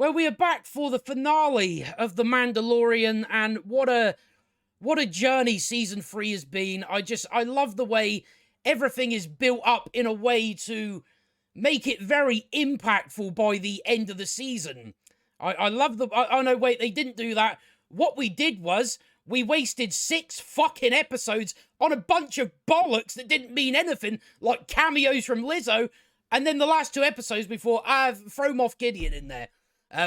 Well, we are back for the finale of The Mandalorian, and what a journey season 3 has been. I love the way everything is built up in a way to make it very impactful by the end of the season. I love the... Oh, no, wait, they didn't do that. What we did was, we wasted 6 fucking episodes on a bunch of bollocks that didn't mean anything, like cameos from Lizzo, and then the last 2 episodes before, throw Moff Gideon in there.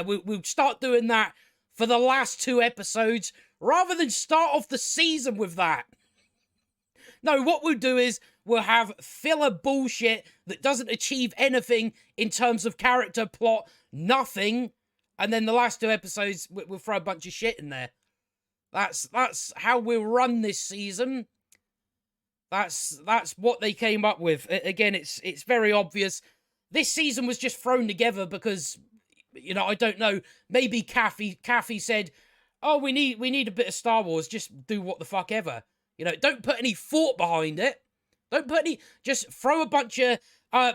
We'll start doing that for the last 2 episodes, rather than start off the season with that. No, what we'll do is, we'll have filler bullshit that doesn't achieve anything in terms of character, plot, nothing, and then the last 2 episodes, we'll throw a bunch of shit in there. That's how we'll run this season. That's what they came up with. Again, it's very obvious. This season was just thrown together because, you know, I don't know. Maybe Kathy said, "Oh, we need a bit of Star Wars. Just do what the fuck ever. You know, don't put any thought behind it. Don't put any. Just throw a bunch of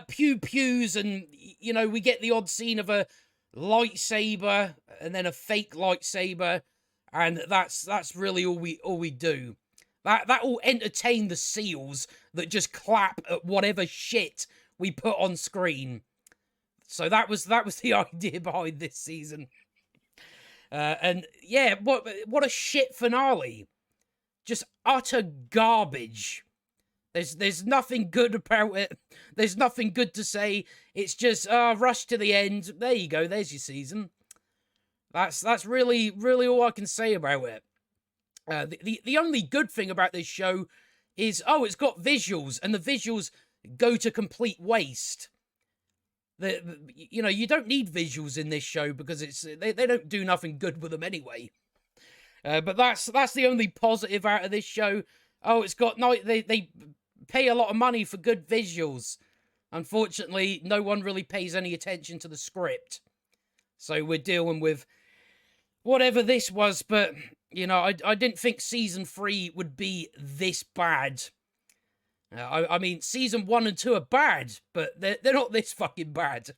pew pews, and you know, we get the odd scene of a lightsaber and then a fake lightsaber, and that's really all we do. That will entertain the seals that just clap at whatever shit we put on screen." So that was the idea behind this season. And yeah, what a shit finale. Just utter garbage. There's nothing good about it. There's nothing good to say. It's just rush to the end. There you go. There's your season. That's really all I can say about it. The only good thing about this show is, it's got visuals, and the visuals go to complete waste. You know, you don't need visuals in this show because they don't do nothing good with them anyway. But that's the only positive out of this show. It's got they pay a lot of money for good visuals. Unfortunately, no one really pays any attention to the script. So we're dealing with whatever this was, but you know, I didn't think season 3 would be this bad. I mean, season 1 and 2 are bad, but they're not this fucking bad.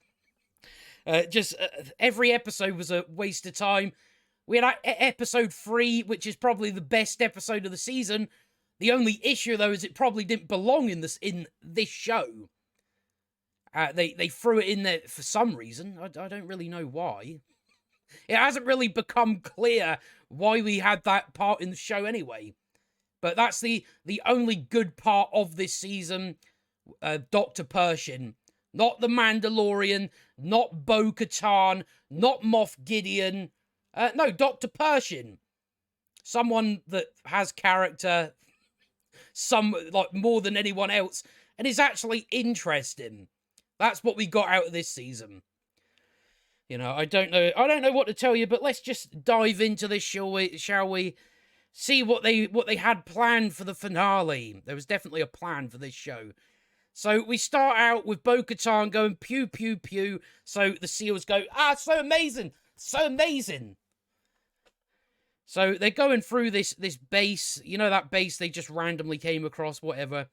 Every episode was a waste of time. We had episode 3, which is probably the best episode of the season. The only issue, though, is it probably didn't belong in this show. They threw it in there for some reason. I don't really know why. It hasn't really become clear why we had that part in the show anyway. But that's the only good part of this season. Dr. Pershing. Not the Mandalorian. Not Bo-Katan. Not Moff Gideon. No, Dr. Pershing. Someone that has character, more than anyone else, and is actually interesting. That's what we got out of this season. You know, I don't know what to tell you, but let's just dive into this, shall we? See what they had planned for the finale. There was definitely a plan for this show. So we start out with Bo-Katan going pew pew pew. So the seals go, so amazing, so amazing. So they're going through this base. You know, that base they just randomly came across, whatever.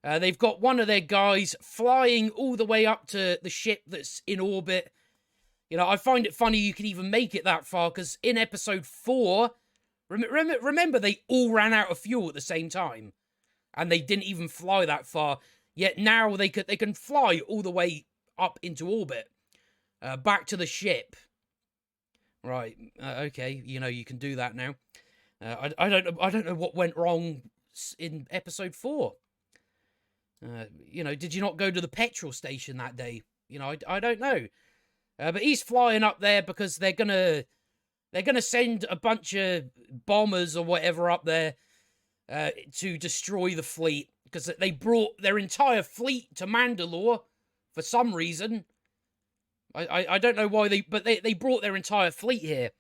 They've got one of their guys flying all the way up to the ship that's in orbit. You know, I find it funny you can even make it that far, because in episode 4, remember they all ran out of fuel at the same time, and they didn't even fly that far. Yet now they can fly all the way up into orbit, back to the ship. Right? Okay, you know you can do that now. I don't know what went wrong in episode 4. You know, did you not go to the petrol station that day? You know, I don't know. But he's flying up there because they're gonna send a bunch of bombers or whatever up there to destroy the fleet, because they brought their entire fleet to Mandalore for some reason. I don't know why they brought their entire fleet here.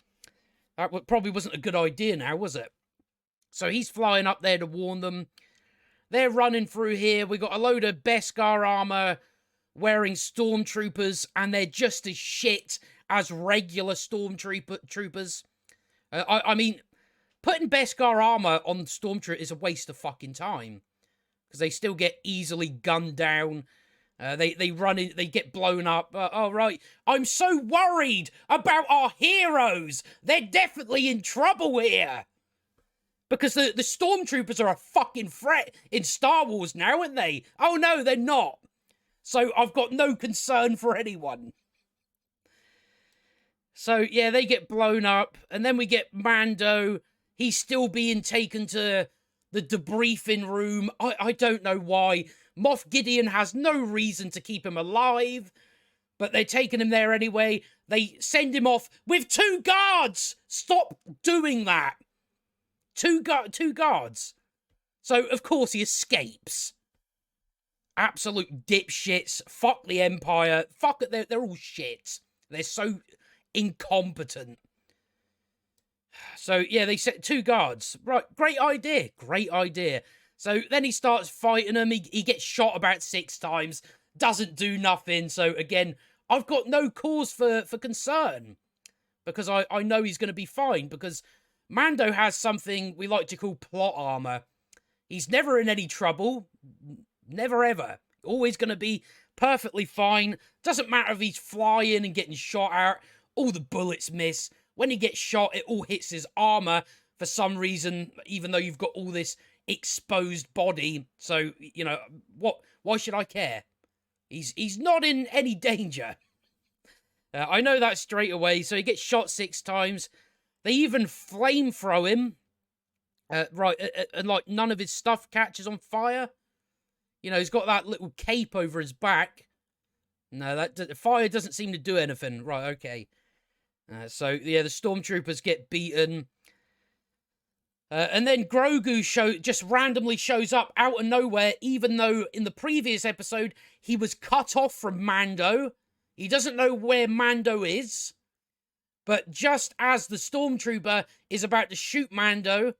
That probably wasn't a good idea now, was it? So he's flying up there to warn them. They're running through here. We got a load of Beskar armor wearing stormtroopers, and they're just as shit as regular stormtroopers. I mean, putting Beskar armor on stormtroopers is a waste of fucking time, because they still get easily gunned down. They run in, they get blown up. Oh, right. I'm so worried about our heroes. They're definitely in trouble here. Because the stormtroopers are a fucking threat in Star Wars now, aren't they? Oh, no, they're not. So I've got no concern for anyone. So, yeah, they get blown up. And then we get Mando. He's still being taken to the debriefing room. I don't know why. Moff Gideon has no reason to keep him alive, but they're taking him there anyway. They send him off with 2 guards. Stop doing that. Two guards. So, of course, he escapes. Absolute dipshits. Fuck the Empire. Fuck it. They're all shit. They're so incompetent. So, yeah, they set 2 guards. Right, great idea. Great idea. So then he starts fighting them. He gets shot about 6 times. Doesn't do nothing. So again, I've got no cause for concern. Because I know he's going to be fine. Because Mando has something we like to call plot armor. He's never in any trouble. Never ever. Always going to be perfectly fine. Doesn't matter if he's flying and getting shot out. All the bullets miss. When he gets shot, it all hits his armor for some reason. Even though you've got all this exposed body, so you know why should I care? He's not in any danger. I know that straight away. So he gets shot 6 times. They even flamethrow him, right, and like none of his stuff catches on fire. You know, he's got that little cape over his back. No, that fire doesn't seem to do anything. Right, okay. So yeah, the stormtroopers get beaten. And then Grogu just randomly shows up out of nowhere, even though in the previous episode, he was cut off from Mando. He doesn't know where Mando is. But just as the stormtrooper is about to shoot Mando,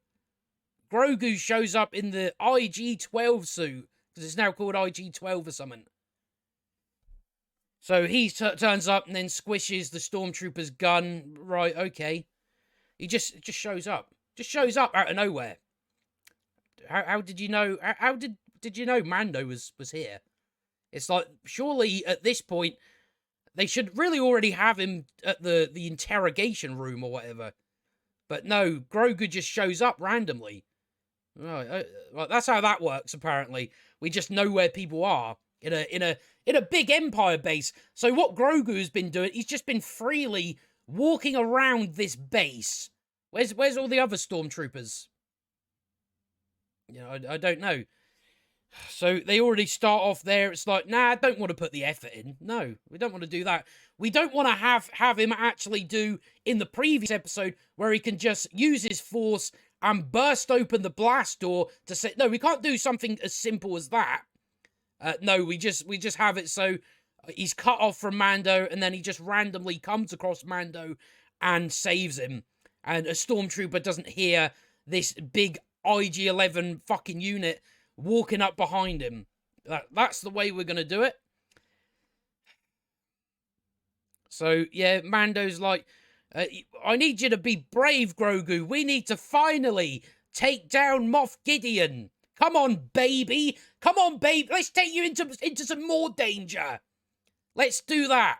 Grogu shows up in the IG-12 suit, because it's now called IG-12 or something. So he turns up and then squishes the stormtrooper's gun. Right, okay. He just shows up. Just shows up out of nowhere. How did you know? How did you know Mando was here? It's like, surely at this point they should really already have him at the interrogation room or whatever. But no, Grogu just shows up randomly. Right, well, that's how that works. Apparently, we just know where people are in a big Empire base. So what Grogu has been doing, he's just been freely walking around this base. Where's all the other stormtroopers? You know, I don't know. So they already start off there. It's like, nah, I don't want to put the effort in. No, we don't want to do that. We don't want to have him actually do in the previous episode where he can just use his force and burst open the blast door to say, no, we can't do something as simple as that. No, we just have it so he's cut off from Mando and then he just randomly comes across Mando and saves him. And a stormtrooper doesn't hear this big IG-11 fucking unit walking up behind him. That's the way we're going to do it. So, yeah, Mando's like, I need you to be brave, Grogu. We need to finally take down Moff Gideon. Come on, baby. Come on, baby. Let's take you into some more danger. Let's do that.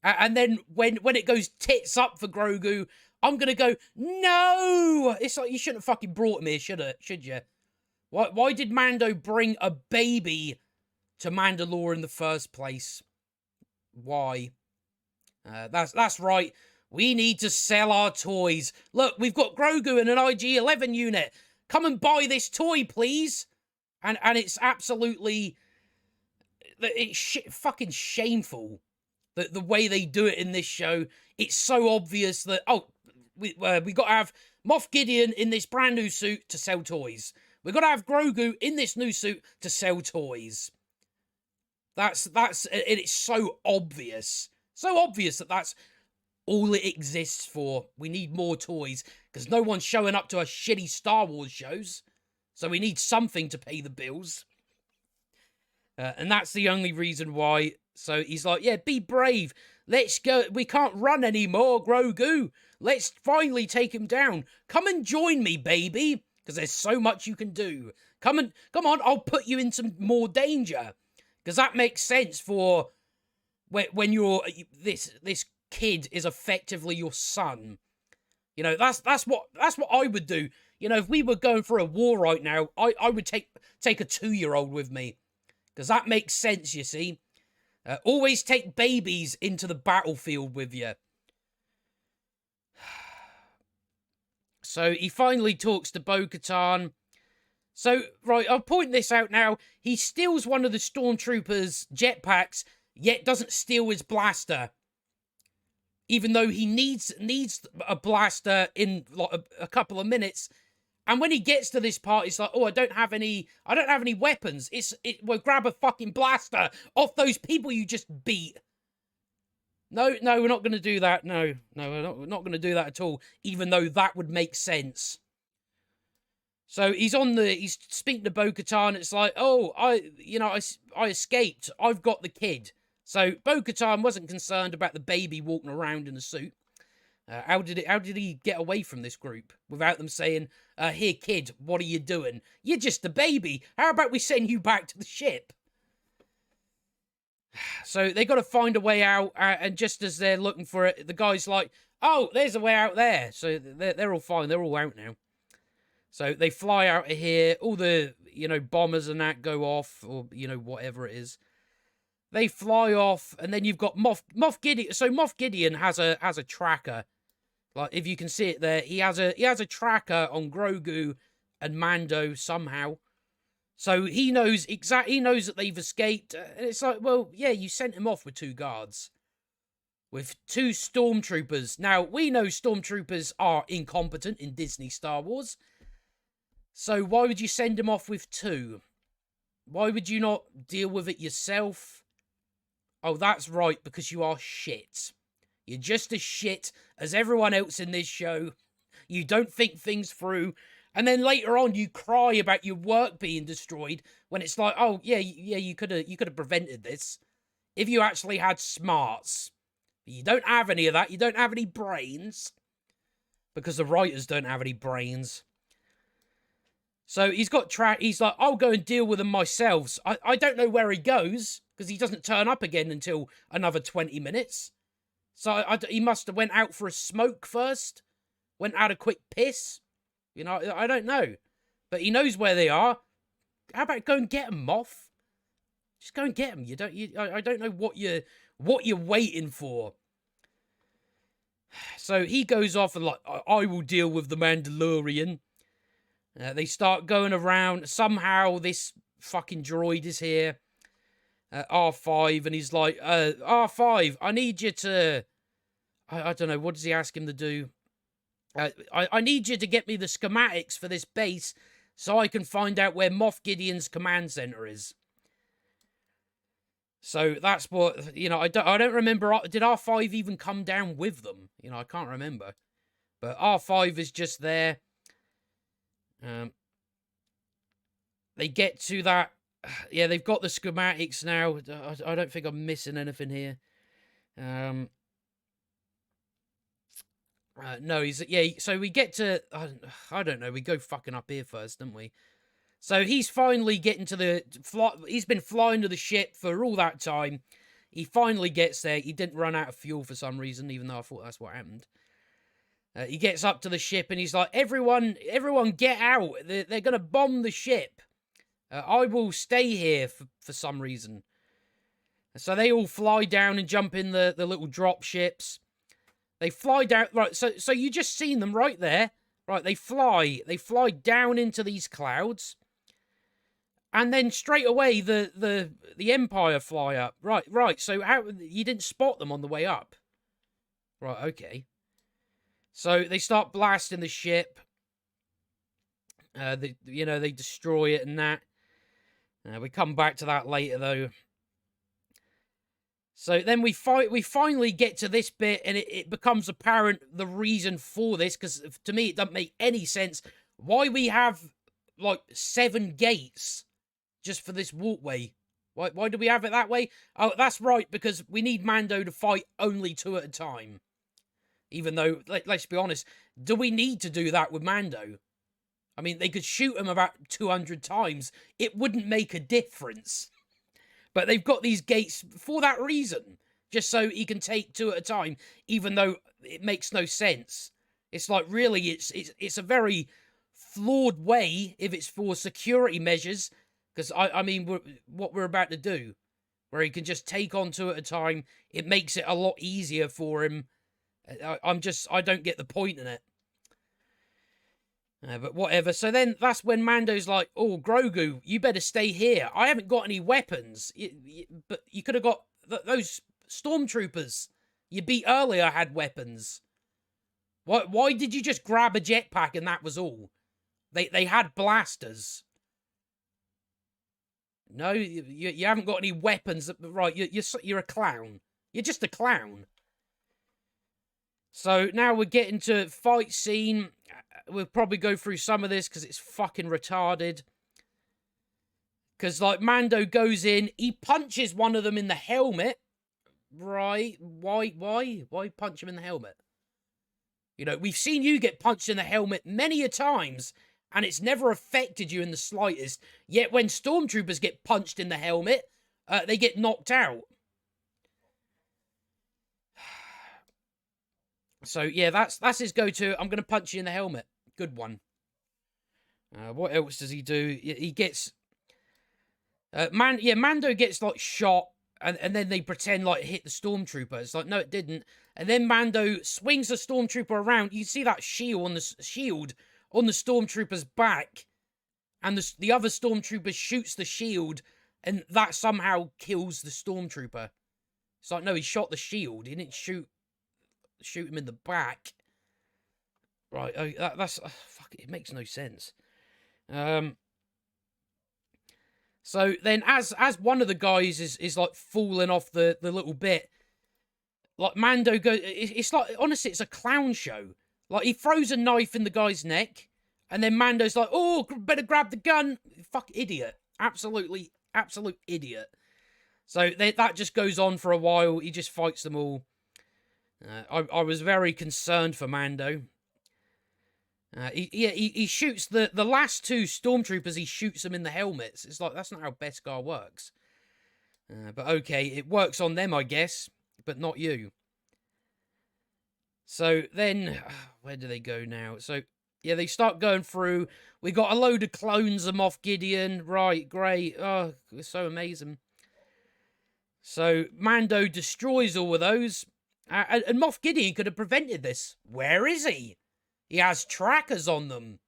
And then when it goes tits up for Grogu, I'm going to go, no! It's like, you shouldn't have fucking brought him here, should you? Why did Mando bring a baby to Mandalore in the first place? Why? That's right. We need to sell our toys. Look, we've got Grogu in an IG-11 unit. Come and buy this toy, please. And it's absolutely... It's fucking shameful. The way they do it in this show. It's so obvious that... Oh, we got to have Moff Gideon in this brand new suit to sell toys. We've got to have Grogu in this new suit to sell toys. It's so obvious. So obvious that that's all it exists for. We need more toys because no one's showing up to our shitty Star Wars shows. So we need something to pay the bills. And that's the only reason why. So he's like, yeah, be brave. Let's go. We can't run anymore, Grogu. Let's finally take him down. Come and join me, baby. Because there's so much you can do. Come on, I'll put you in some more danger. Because that makes sense for when you're this kid is effectively your son. You know, that's what I would do. You know, if we were going for a war right now, I would take a 2-year-old with me, because that makes sense. You see, always take babies into the battlefield with you. So he finally talks to Bo-Katan. So, right, I'll point this out now. He steals one of the stormtroopers' jetpacks, yet doesn't steal his blaster. Even though he needs a blaster in like a couple of minutes. And when he gets to this part, he's like, oh, I don't have any weapons. Well, grab a fucking blaster off those people you just beat. No, we're not going to do that. No, we're not going to do that at all. Even though that would make sense. So he's speaking to Bo-Katan. It's like, oh, I escaped. I've got the kid. So Bo-Katan wasn't concerned about the baby walking around in a suit. How did he get away from this group without them saying, here, kid, what are you doing? You're just a baby. How about we send you back to the ship? So they got to find a way out, and just as they're looking for it, the guy's like, oh, there's a way out there. So they're all fine. They're all out now. So they fly out of here. All the, bombers and that go off, or, whatever it is. They fly off, and then you've got Moff Gideon. So Moff Gideon has a tracker. Like, if you can see it there, he has a tracker on Grogu and Mando somehow. So he knows that they've escaped. And it's like, well, yeah, you sent him off with 2 guards. With 2 stormtroopers. Now, we know stormtroopers are incompetent in Disney Star Wars. So why would you send him off with 2? Why would you not deal with it yourself? Oh, that's right, because you are shit. You're just as shit as everyone else in this show. You don't think things through. And then later on, you cry about your work being destroyed when it's like, oh, yeah, you could have prevented this if you actually had smarts. You don't have any of that. You don't have any brains. Because the writers don't have any brains. So he's like, I'll go and deal with them myself. I don't know where he goes, because he doesn't turn up again until another 20 minutes. So he must have went out for a smoke first. Went out a quick piss. I don't know. But he knows where they are. How about go and get them, Moff? Just go and get them. I don't know what you're waiting for. So he goes off and like, I will deal with the Mandalorian. They start going around. Somehow this fucking droid is here. R5, and he's like, R5, I need you to... I don't know, what does he ask him to do? I need you to get me the schematics for this base so I can find out where Moff Gideon's command center is. So that's what, I don't remember, did R5 even come down with them? I can't remember. But R5 is just there. They get to that. Yeah, they've got the schematics now. I don't think I'm missing anything here. No, so we get to... I don't know, we go fucking up here first, don't we? So he's finally getting to he's been flying to the ship for all that time. He finally gets there. He didn't run out of fuel for some reason, even though I thought that's what happened. He gets up to the ship and he's like, everyone get out. They're going to bomb the ship. I will stay here for some reason. So they all fly down and jump in the little drop ships. They fly down, right, so you just seen them right there. Right, they fly down into these clouds. And then straight away, the Empire fly up. Right, so how, you didn't spot them on the way up? Right, okay. So they start blasting the ship. They destroy it and that. We come back to that later, though. So then we finally get to this bit, and it becomes apparent the reason for this, because to me it doesn't make any sense why we have, like, 7 gates just for this walkway. Why do we have it that way? Oh, that's right, because we need Mando to fight only 2 at a time. Even though, let's be honest, do we need to do that with Mando? I mean, they could shoot him about 200 times. It wouldn't make a difference. But they've got these gates for that reason, just so he can take 2 at a time, even though it makes no sense. It's like, really, it's a very flawed way if it's for security measures, because, I mean, what we're about to do, where he can just take on 2 at a time, it makes it a lot easier for him. I don't get the point in it. But whatever. So then that's when Mando's like, oh, Grogu, you better stay here. I haven't got any weapons. But you could have got those stormtroopers you beat earlier had weapons. Why did you just grab a jetpack and that was all? They had blasters. No, you haven't got any weapons. Right, you're a clown. You're just a clown. So now we're getting to fight scene. We'll probably go through some of this because it's fucking retarded. Because, like, Mando goes in, he punches one of them in the helmet. Right? Why punch him in the helmet? You know, we've seen you get punched in the helmet many a times, and it's never affected you in the slightest. Yet when stormtroopers get punched in the helmet, they get knocked out. So, yeah, that's his go-to. I'm going to punch you in the helmet. Good one. What else does he do? He gets... Mando gets, like, shot, and then they pretend, like, it hit the stormtrooper. It's like, no, it didn't. And then Mando swings the stormtrooper around. You see that shield on the stormtrooper's back, and the other stormtrooper shoots the shield, and that somehow kills the stormtrooper. It's like, no, he shot the shield. He didn't shoot him in the back. Right, that's... fuck it makes no sense. So then as one of the guys is like falling off the little bit, like Mando goes... It's like, honestly, it's a clown show. Like, he throws a knife in the guy's neck, and then Mando's like, oh, better grab the gun. Fuck, idiot. Absolute idiot. So that just goes on for a while. He just fights them all. I was very concerned for Mando. He shoots the last 2 stormtroopers. He shoots them in the helmets. It's like, that's not how Beskar works. But okay, it works on them, I guess, but not you. So then, where do they go now? So yeah, they start going through. We got a load of clones of Moff Gideon. Right, great. Oh, it's so amazing. So Mando destroys all of those. And Moff Gideon could have prevented this. Where is he? He has trackers on them.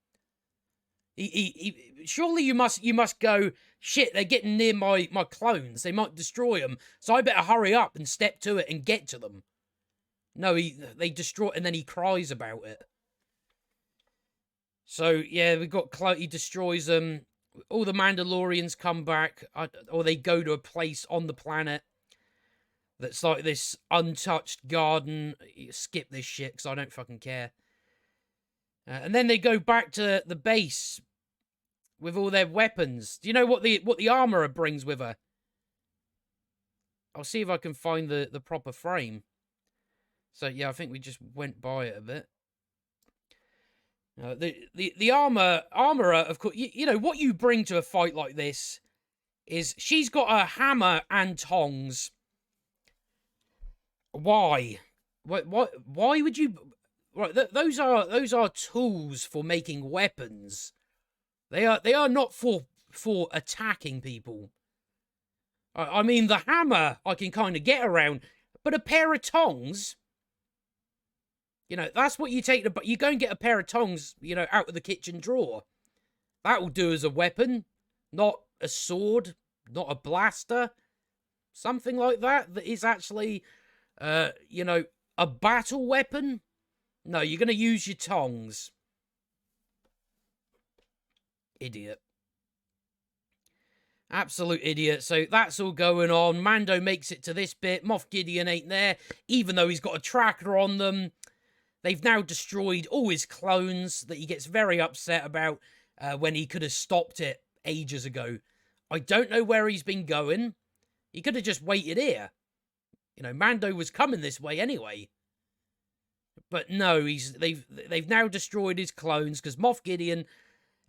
Surely you must go, shit, they're getting near my clones. They might destroy them. So I better hurry up and step to it and get to them. No, they destroy, and then he cries about it. So, yeah, he destroys them. All the Mandalorians come back, or they go to a place on the planet that's like this untouched garden. Skip this shit, because I don't fucking care. And then they go back to the base with all their weapons. Do you know what the armorer brings with her? I'll see if I can find the proper frame. So, yeah, I think we just went by it a bit. The armorer, of course, you know, what you bring to a fight like this is she's got a hammer and tongs. Why? Why would you... Right, those are tools for making weapons. They are not for attacking people. I mean, the hammer I can kind of get around, but a pair of tongs... You know, that's what you take to... You go and get a pair of tongs, you know, out of the kitchen drawer. That will do as a weapon. Not a sword. Not a blaster. Something like that is actually, you know, a battle weapon. No, you're going to use your tongs. Idiot. Absolute idiot. So that's all going on. Mando makes it to this bit. Moff Gideon ain't there, even though he's got a tracker on them. They've now destroyed all his clones that he gets very upset about when he could have stopped it ages ago. I don't know where he's been going. He could have just waited here. You know, Mando was coming this way anyway. But no, they've now destroyed his clones because Moff Gideon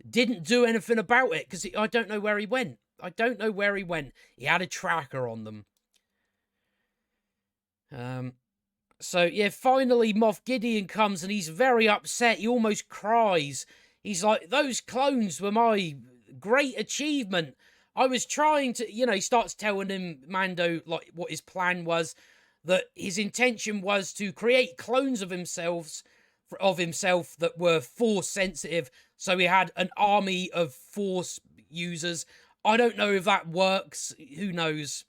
didn't do anything about it because I don't know where he went. I don't know where he went. He had a tracker on them. So, yeah, finally Moff Gideon comes and he's very upset. He almost cries. He's like, those clones were my great achievement. I was trying to, he starts telling him, Mando, like, what his plan was, that his intention was to create clones of himself that were Force sensitive. So he had an army of Force users. I don't know if that works. Who knows?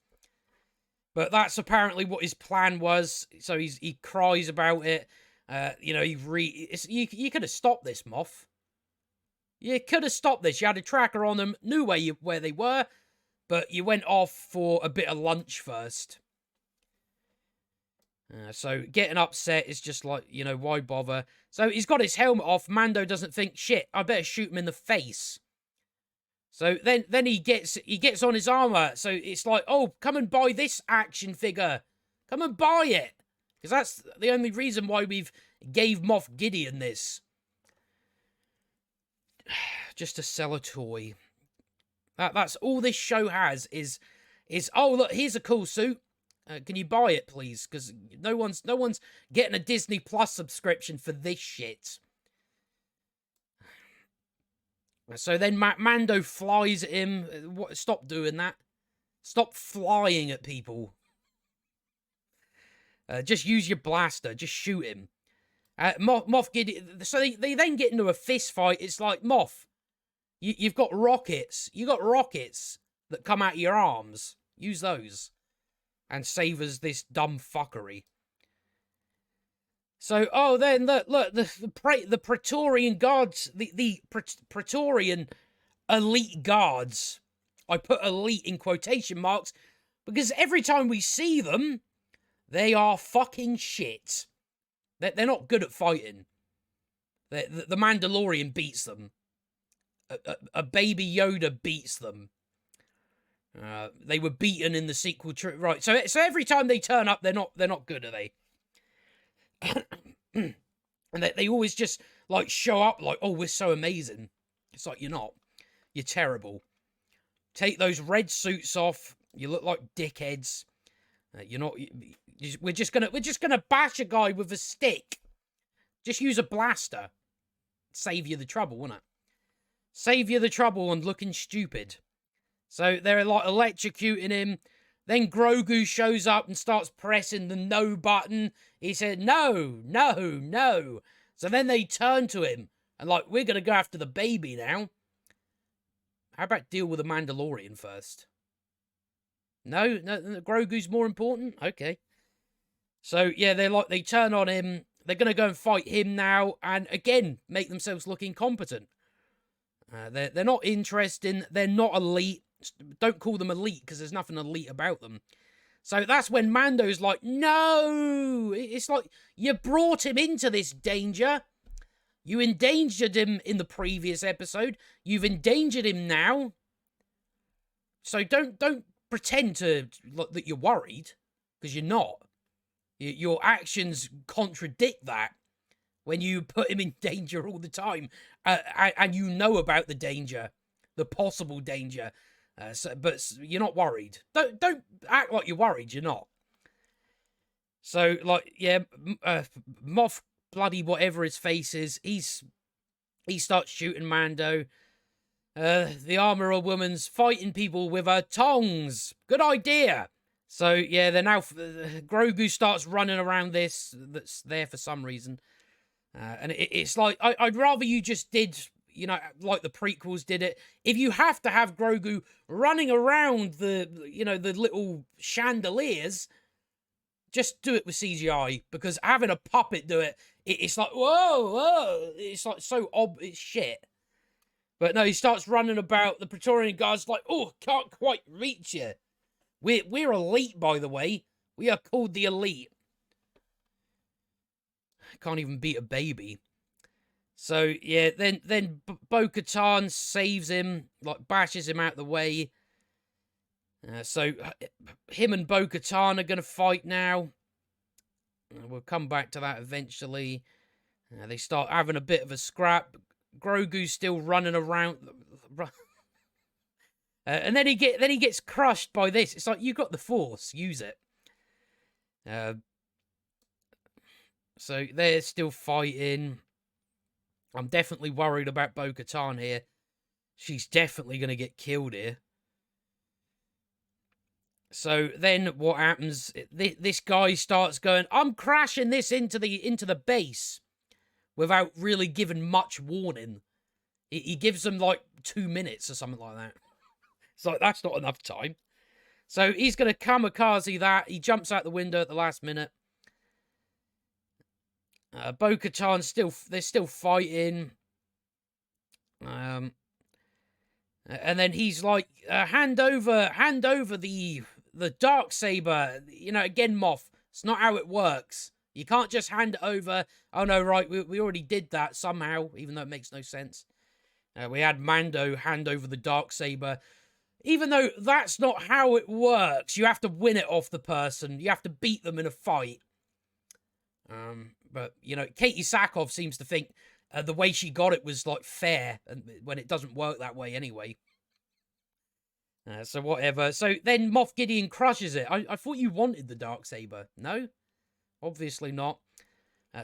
But that's apparently what his plan was. So he cries about it. You could have stopped this, Moff. You could have stopped this. You had a tracker on them, knew where they were, but you went off for a bit of lunch first. So getting upset is just like, why bother? So he's got his helmet off. Mando doesn't think, shit, I better shoot him in the face. So then he gets on his armor. So it's like, oh, come and buy this action figure. Come and buy it. Because that's the only reason why we've gave Moff Gideon this. Just to sell a toy. That's all this show has is oh, look, here's a cool suit. Can you buy it, please? Because no one's getting a Disney Plus subscription for this shit. So then Mando flies at him. Stop doing that. Stop flying at people. Just use your blaster. Just shoot him. Moff Gideon. So they then get into a fist fight. It's like, Moff, you've got rockets. You got rockets that come out of your arms. Use those. And save us this dumb fuckery. So, oh, then look, the Praetorian guards, the Praetorian elite guards. I put elite in quotation marks because every time we see them, they are fucking shit. They're not good at fighting. The Mandalorian beats them. A baby Yoda beats them. They were beaten in the sequel, right? So every time they turn up, they're not good, are they? And they always just like show up like, oh, we're so amazing. It's like, you're not. You're terrible. Take those red suits off. You look like dickheads. You're not. We're just gonna bash a guy with a stick. Just use a blaster. Save you the trouble, wouldn't it? Save you the trouble and looking stupid. So they're like electrocuting him. Then Grogu shows up and starts pressing the no button. He said, no, no, no. So then they turn to him and like, we're going to go after the baby now. How about deal with the Mandalorian first? No, Grogu's more important? Okay. So yeah, they turn on him. They're going to go and fight him now. And again, make themselves look incompetent. They're not interesting. They're not elite. Don't call them elite because there's nothing elite about them. So that's when Mando's like, no! It's like, you brought him into this danger. You endangered him in the previous episode. You've endangered him now. So don't pretend that you're worried, because you're not. Your actions contradict that when you put him in danger all the time. And you know about the danger, the possible danger. But you're not worried. Don't act like you're worried. You're not. So, like, yeah, Moff bloody whatever his face is, he starts shooting Mando. The armorer woman's fighting people with her tongs. Good idea. So, yeah, then now Grogu starts running around that's there for some reason. And it's like, I'd rather you just did, like the prequels did it. If you have to have Grogu running around the little chandeliers, just do it with CGI, because having a puppet do it, it's like, whoa, it's like so it's shit. But no, he starts running about. The Praetorian guard's like, oh, can't quite reach you. We're elite, by the way. We are called the elite. Can't even beat a baby. So, yeah, then Bo-Katan saves him, like, bashes him out the way. So, him and Bo-Katan are going to fight now. We'll come back to that eventually. They start having a bit of a scrap. Grogu's still running around. And then he gets crushed by this. It's like, you got the Force, use it. So they're still fighting. I'm definitely worried about Bo-Katan here. She's definitely going to get killed here. So then what happens? This guy starts going, I'm crashing this into the base without really giving much warning. He gives them like 2 minutes or something like that. It's like, that's not enough time. So he's going to kamikaze that. He jumps out the window at the last minute. Bo-Katan they're still fighting. And then he's like, hand over the Darksaber. You know, again, Moff, it's not how it works. You can't just hand it over. Oh no, right, we already did that somehow, even though it makes no sense. We had Mando hand over the Darksaber. Even though that's not how it works. You have to win it off the person. You have to beat them in a fight. But, you know, Katie Sackhoff seems to think the way she got it was, like, fair, and when it doesn't work that way anyway. So whatever. So then Moff Gideon crushes it. I thought you wanted the Darksaber. No? Obviously not.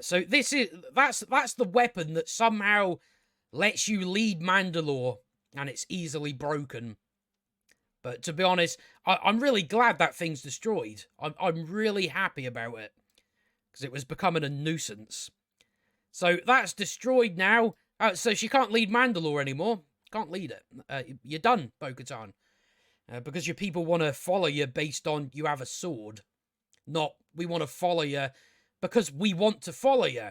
So that's the weapon that somehow lets you lead Mandalore, and it's easily broken. But to be honest, I'm really glad that thing's destroyed. I'm really happy about it, because it was becoming a nuisance. So that's destroyed now. So she can't lead Mandalore anymore. Can't lead it. You're done, Bo-Katan. Because your people want to follow you based on you have a sword. Not, we want to follow you because we want to follow you.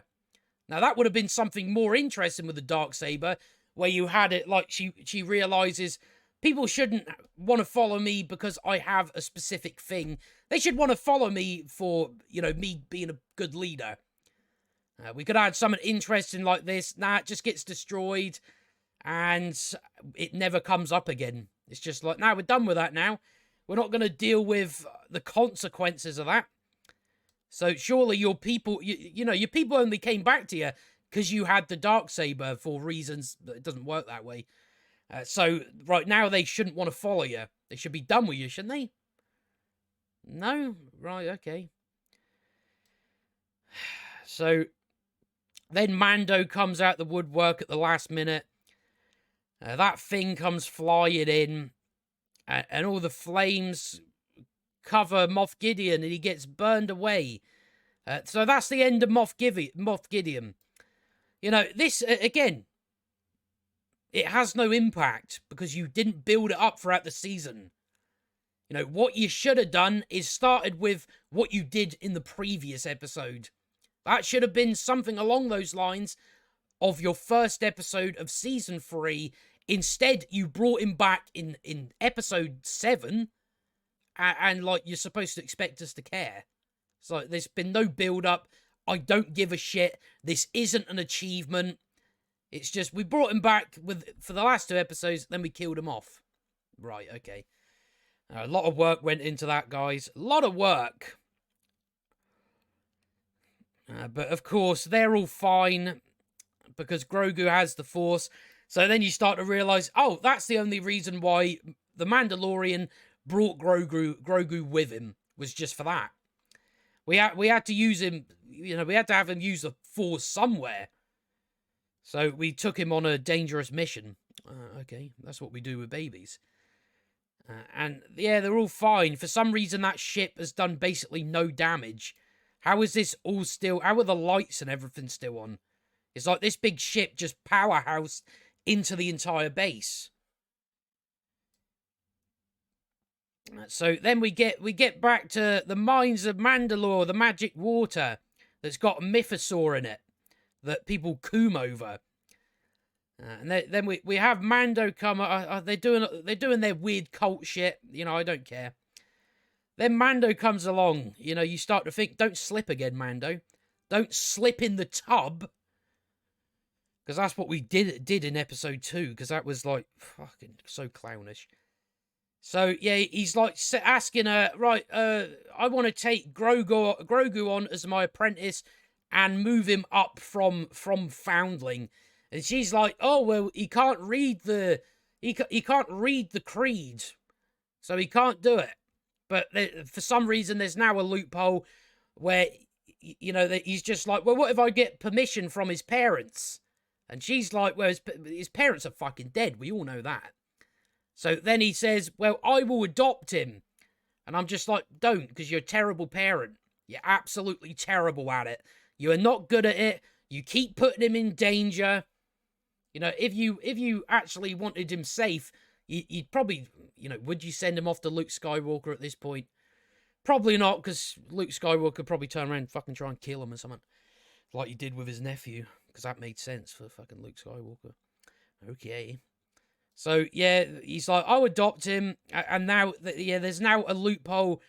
Now, that would have been something more interesting with the Darksaber, where you had it like she realizes people shouldn't want to follow me because I have a specific thing. They should want to follow me for, you know, me being a good leader. We could add something interesting like this. Nah, it just gets destroyed and it never comes up again. It's just like, nah, we're done with that now. We're not going to deal with the consequences of that. So surely your people, you know, your people only came back to you because you had the Darksaber for reasons that it doesn't work that way. So right now they shouldn't want to follow you. They should be done with you, shouldn't they? No? Right, okay. So then Mando comes out the woodwork at the last minute. That thing comes flying in. And all the flames cover Moff Gideon and he gets burned away. So that's the end of Moff Gideon. You know, this, again, it has no impact because you didn't build it up throughout the season. You know, what you should have done is started with what you did in the previous episode. That should have been something along those lines of your first episode of season 3. Instead, you brought him back in episode 7, and like, you're supposed to expect us to care. So there's been no build-up. I don't give a shit. This isn't an achievement. It's just, we brought him back for the last 2 episodes, then we killed him off. Right, okay. A lot of work went into that, guys. A lot of work. But of course, they're all fine because Grogu has the Force. So then you start to realize, oh, that's the only reason why the Mandalorian brought Grogu with him, was just for that. We had to use him, you know, we had to have him use the Force somewhere. So we took him on a dangerous mission. Okay, that's what we do with babies. And yeah, they're all fine. For some reason, that ship has done basically no damage. How is this all still, how are the lights and everything still on? It's like this big ship just powerhouse into the entire base. So then we get back to the mines of Mandalore, the magic water that's got a mythosaur in it that people coom over. And then we have Mando come. They're doing their weird cult shit. You know, I don't care. Then Mando comes along. You know, you start to think, don't slip again, Mando. Don't slip in the tub. Because that's what we did in episode 2. Because that was like fucking so clownish. So yeah, he's like asking her, right? I want to take Grogu on as my apprentice and move him up from foundling. And she's like, oh well, he can't read the he can't read the creed, so he can't do it. But for some reason, there's now a loophole where, you know, that he's just like, well, what if I get permission from his parents? And she's like, well, his parents are fucking dead. We all know that. So then he says, well, I will adopt him. And I'm just like, don't, because you're a terrible parent. You're absolutely terrible at it. You are not good at it. You keep putting him in danger. You know, if you actually wanted him safe, you'd probably, you know, would you send him off to Luke Skywalker at this point? Probably not, because Luke Skywalker could probably turn around and fucking try and kill him or something. Like he did with his nephew, because that made sense for fucking Luke Skywalker. Okay. So, yeah, he's like, I'll adopt him, and now, yeah, there's now a loophole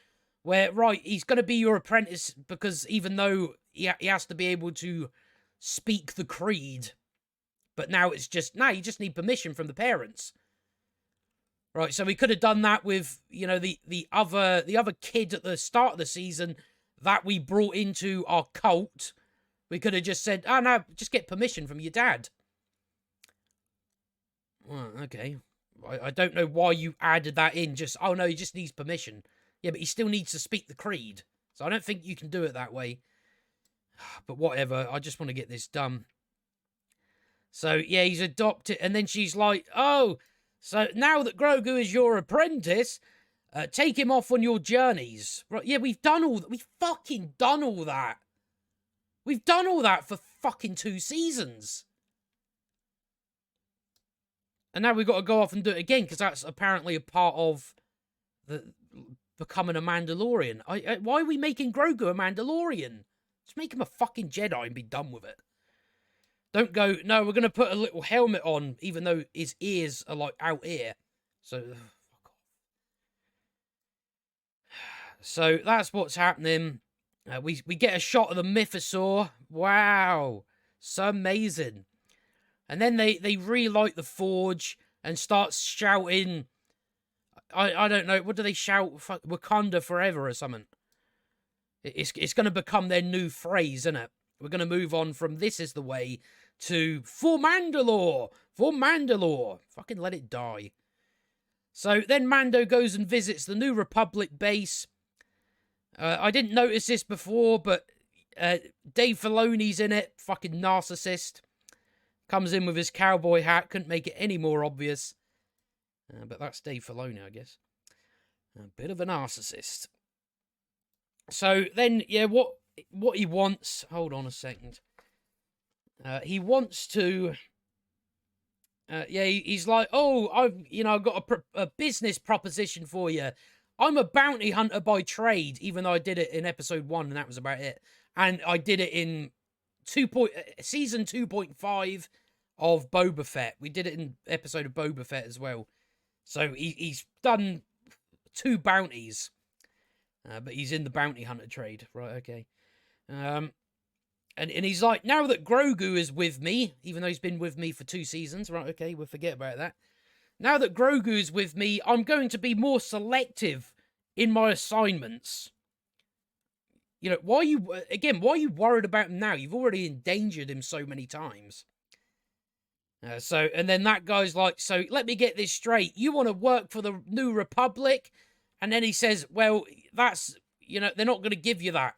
where, right, he's going to be your apprentice, because even though he has to be able to speak the creed, but now it's just, now you just need permission from the parents. Right, so we could have done that with, you know, the other kid at the start of the season that we brought into our cult. We could have just said, oh, no, just get permission from your dad. Well, okay. I don't know why you added that in. Just, oh, no, he just needs permission. Yeah, but he still needs to speak the creed. So I don't think you can do it that way. But whatever, I just want to get this done. So, yeah, he's adopted. And then she's like, oh, so now that Grogu is your apprentice, take him off on your journeys. Right? Yeah, we've done all that. We've fucking done all that. We've done all that for fucking 2 seasons. And now we've got to go off and do it again, because that's apparently a part of the becoming a Mandalorian. Why are we making Grogu a Mandalorian? Just make him a fucking Jedi and be done with it. Don't go, no, we're going to put a little helmet on, even though his ears are, like, out here. So, fuck off. So, that's what's happening. We get a shot of the Mythosaur. Wow. So amazing. And then they relight the forge and start shouting, I don't know, what do they shout? Fuck, Wakanda forever or something. It's going to become their new phrase, isn't it? We're going to move on from this is the way to for Mandalore. For Mandalore. Fucking let it die. So then Mando goes and visits the New Republic base. I didn't notice this before, but Dave Filoni's in it. Fucking narcissist. Comes in with his cowboy hat. Couldn't make it any more obvious. But that's Dave Filoni, I guess. A bit of a narcissist. So then, yeah, what he wants... Hold on a second. He wants to... yeah, he's like, oh, I've got a business proposition for you. I'm a bounty hunter by trade, even though I did it in episode 1, and that was about it. And I did it in season 2.5 of Boba Fett. We did it in episode of Boba Fett as well. So he's done 2 bounties. But he's in the bounty hunter trade. Right, okay. And he's like, now that Grogu is with me, even though he's been with me for 2 seasons, right, okay, we'll forget about that. Now that Grogu is with me, I'm going to be more selective in my assignments. You know, why are you worried about him now? You've already endangered him so many times. And then that guy's like, so let me get this straight. You want to work for the New Republic? And then he says, well, that's, they're not going to give you that.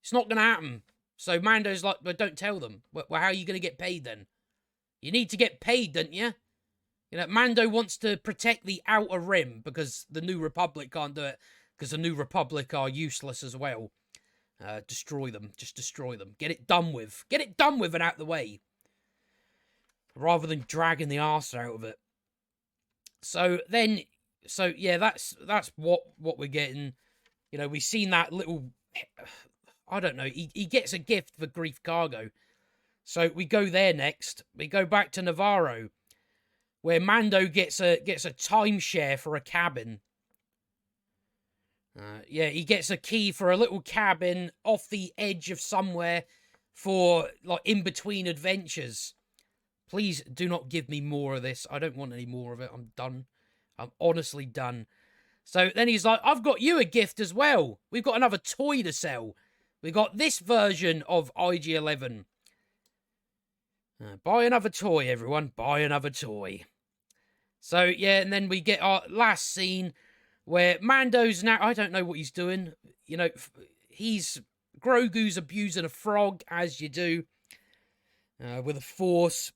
It's not going to happen. So Mando's like, but don't tell them. Well, how are you going to get paid then? You need to get paid, don't you? Mando wants to protect the Outer Rim because the New Republic can't do it. Because the New Republic are useless as well. Destroy them. Just destroy them. Get it done with. Get it done with and out the way. Rather than dragging the arse out of it. So yeah, that's what we're getting. We've seen that little... I don't know. He gets a gift for Grief Cargo. So we go there next. We go back to Navarro, where Mando gets a timeshare for a cabin. Yeah, he gets a key for a little cabin off the edge of somewhere for, like, in-between adventures. Please do not give me more of this. I don't want any more of it. I'm done. I'm honestly done. So then he's like, I've got you a gift as well. We've got another toy to sell. We got this version of IG-11. Buy another toy, everyone. Buy another toy. So, yeah, and then we get our last scene where Mando's now, I don't know what he's doing. You know, Grogu's abusing a frog, as you do, with a force.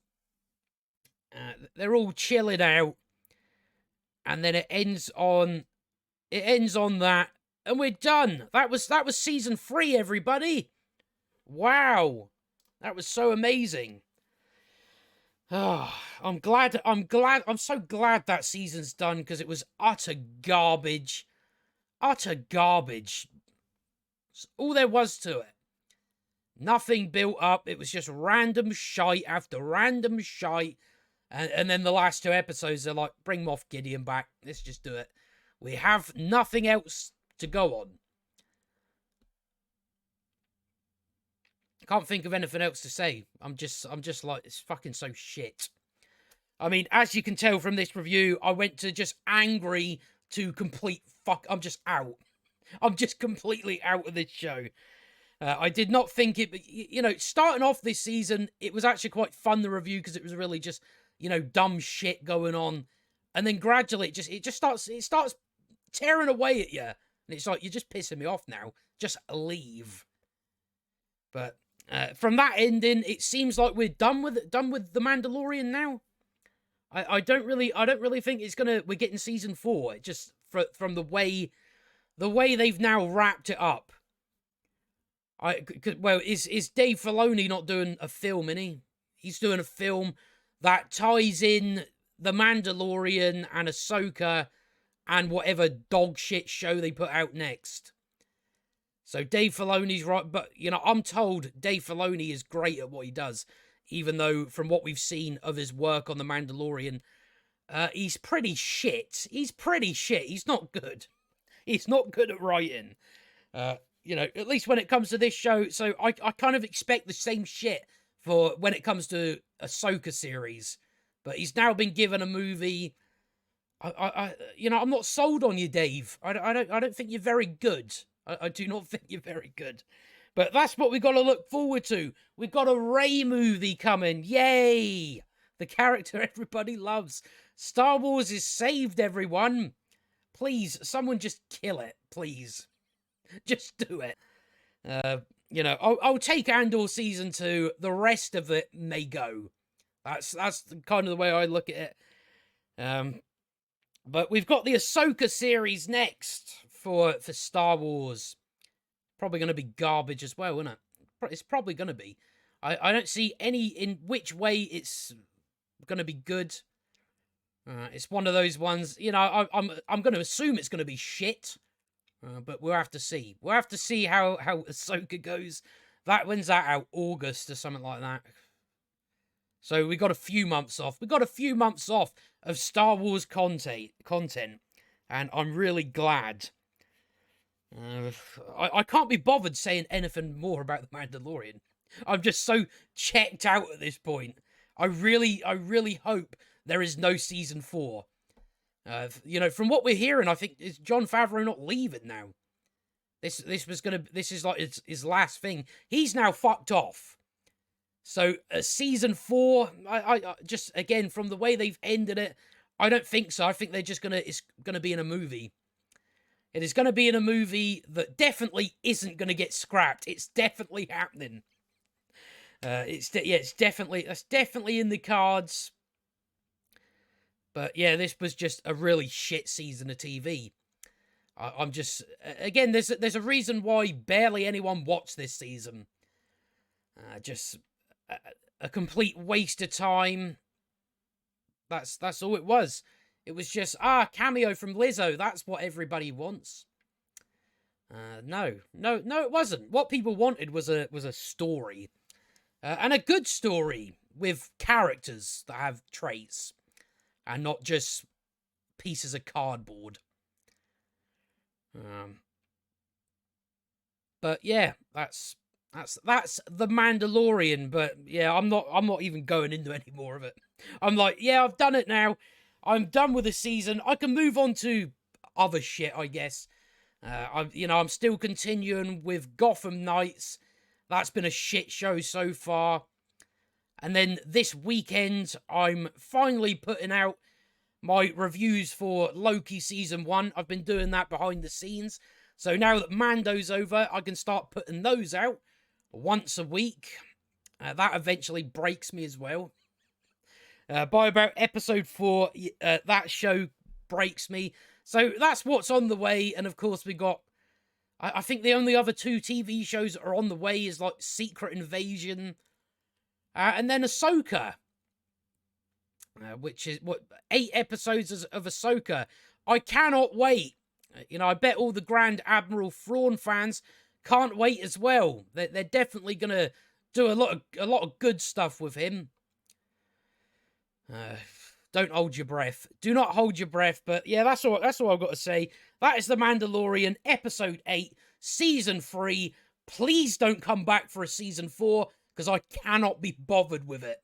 They're all chilling out. And then it ends on that, and we're done. That was season 3, everybody. Wow. That was so amazing. Oh, I'm so glad that season's done, because it was utter garbage. Utter garbage. That's all there was to it. Nothing built up. It was just random shite after random shite. And then the last 2 episodes, they're like, bring Moff Gideon back. Let's just do it. We have nothing else to go on. Can't think of anything else to say. I'm just like, it's fucking so shit. I mean, as you can tell from this review, I went to just angry to complete fuck. I'm just out. I'm just completely out of this show. I did not think it, you know, starting off this season, it was actually quite fun, the review, because it was really just, you know, dumb shit going on. And then gradually it starts tearing away at you. And it's like, you're just pissing me off now. Just leave. But from that ending, it seems like we're done with The Mandalorian now. I don't really think we're getting season 4. It just from the way they've now wrapped it up. Is Dave Filoni not doing a film, innit? He's doing a film that ties in The Mandalorian and Ahsoka and whatever dog shit show they put out next. So Dave Filoni's right, but, you know, I'm told Dave Filoni is great at what he does, even though from what we've seen of his work on The Mandalorian, he's pretty shit. He's not good. He's not good at writing. You know, at least when it comes to this show. So I kind of expect the same shit for when it comes to Ahsoka series. But he's now been given a movie. You know, I'm not sold on you, Dave. I don't think you're very good. I do not think you're very good. But that's what we got to look forward to. We've got a Rey movie coming. Yay! The character everybody loves. Star Wars is saved, everyone. Please, someone just kill it, please. Just do it. You know, I'll take Andor season 2. The rest of it may go. That's kind of the way I look at it. But we've got the Ahsoka series next for Star Wars. Probably going to be garbage as well, isn't it? It's probably going to be. I don't see any in which way it's going to be good. It's one of those ones, you know, I'm going to assume it's going to be shit. But we'll have to see. We'll have to see how Ahsoka goes. When's that out? August or something like that. So we got a few months off. We got a few months off of Star Wars content, and I'm really glad. I can't be bothered saying anything more about The Mandalorian. I'm just so checked out at this point. I really hope there is no season 4. You know, from what we're hearing, I think is Jon Favreau not leaving now. This is like his last thing. He's now fucked off. So season 4, I just, again, from the way they've ended it, I don't think so. I think it's gonna be in a movie. It is gonna be in a movie that definitely isn't gonna get scrapped. It's definitely happening. That's definitely in the cards. But yeah, this was just a really shit season of TV. I'm just, again, there's a reason why barely anyone watched this season. Just a complete waste of time. That's all it was. It was just cameo from Lizzo. That's what everybody wants. No, it wasn't. What people wanted was a story, and a good story with characters that have traits. And not just pieces of cardboard. But yeah, that's The Mandalorian. But yeah, I'm not even going into any more of it. I'm like, yeah, I've done it now. I'm done with the season. I can move on to other shit, I guess. I'm still continuing with Gotham Knights. That's been a shit show so far. And then this weekend, I'm finally putting out my reviews for Loki Season 1. I've been doing that behind the scenes. So now that Mando's over, I can start putting those out once a week. That eventually breaks me as well. By about episode 4, that show breaks me. So that's what's on the way. And of course, we got, I think the only other 2 TV shows that are on the way is like Secret Invasion. And then Ahsoka. Which is, 8 episodes of Ahsoka. I cannot wait. You know, I bet all the Grand Admiral Thrawn fans can't wait as well. They're definitely going to do a lot of good stuff with him. Don't hold your breath. Do not hold your breath. But yeah, that's all I've got to say. That is The Mandalorian, Episode 8, Season 3. Please don't come back for a Season 4, because I cannot be bothered with it.